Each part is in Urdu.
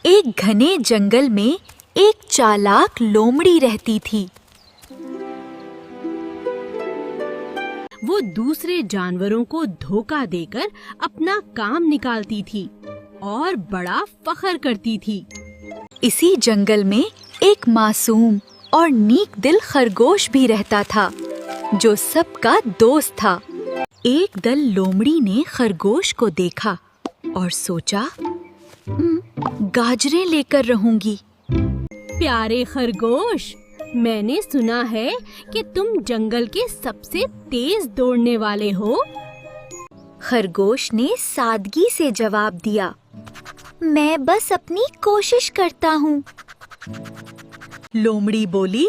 ایک گھنے جنگل میں ایک چالاک لومڑی رہتی تھی۔ وہ دوسرے جانوروں کو دھوکہ دے کر اپنا کام نکالتی تھی اور بڑا فخر کرتی تھی۔ اسی جنگل میں ایک معصوم اور نیک دل خرگوش بھی رہتا تھا جو سب کا دوست تھا۔ ایک دل لومڑی نے خرگوش کو دیکھا اور سوچا گاجریں لے کر رہوں گی۔ پیارے خرگوش، میں نے سنا ہے کہ تم جنگل کے سب سے تیز دوڑنے والے ہو۔ خرگوش نے سادگی سے جواب دیا، میں بس اپنی کوشش کرتا ہوں۔ لومڑی بولی،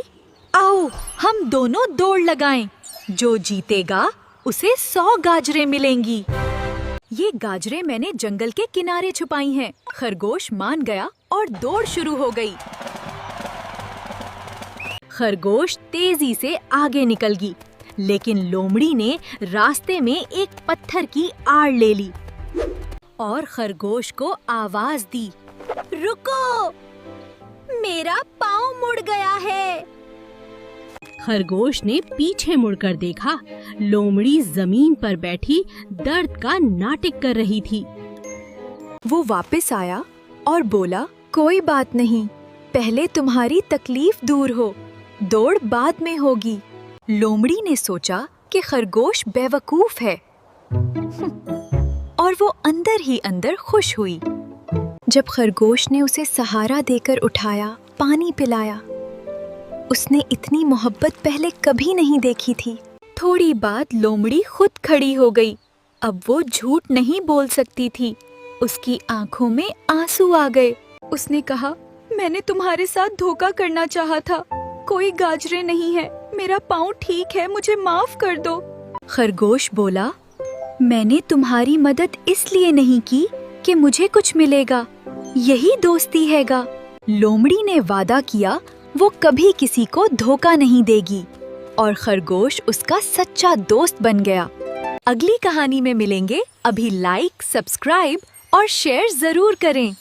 آؤ ہم دونوں دوڑ لگائیں، جو جیتے گا اسے 100 گاجریں ملیں گی۔ یہ گاجریں میں نے جنگل کے کنارے چھپائی ہیں۔ خرگوش مان گیا اور دوڑ شروع ہو گئی۔ خرگوش تیزی سے آگے نکل گئی، لیکن لومڑی نے راستے میں ایک پتھر کی آڑ لے لی اور خرگوش کو آواز دی، رکو، میرا پاؤں مڑ گیا ہے۔ خرگوش نے پیچھے مڑ کر دیکھا، لومڑی زمین پر بیٹھی درد کا ناٹک کر رہی تھی۔ وہ واپس آیا اور بولا، کوئی بات نہیں، پہلے تمہاری تکلیف دور ہو، دوڑ بعد میں ہوگی۔ لومڑی نے سوچا کہ خرگوش بے وقوف ہے اور وہ اندر ہی اندر خوش ہوئی۔ جب خرگوش نے اسے سہارا دے کر اٹھایا، پانی پلایا، اس نے اتنی محبت پہلے کبھی نہیں دیکھی تھی۔ تھوڑی بعد لومڑی خود کھڑی ہو گئی۔ اب وہ جھوٹ نہیں بول سکتی تھی۔ اس کی آنکھوں میں آنسو آ گئے۔ اس نے کہا، میں نے تمہارے ساتھ دھوکہ کرنا چاہا تھا، کوئی گاجریں نہیں ہے، میرا پاؤں ٹھیک ہے، مجھے معاف کر دو۔ خرگوش بولا، میں نے تمہاری مدد اس لیے نہیں کی کہ مجھے کچھ ملے گا، یہی دوستی ہے گا۔ لومڑی نے وعدہ کیا وہ کبھی کسی کو دھوکہ نہیں دے گی، اور خرگوش اس کا سچا دوست بن گیا۔ اگلی کہانی میں ملیں گے، ابھی لائک، سبسکرائب اور شیئر ضرور کریں۔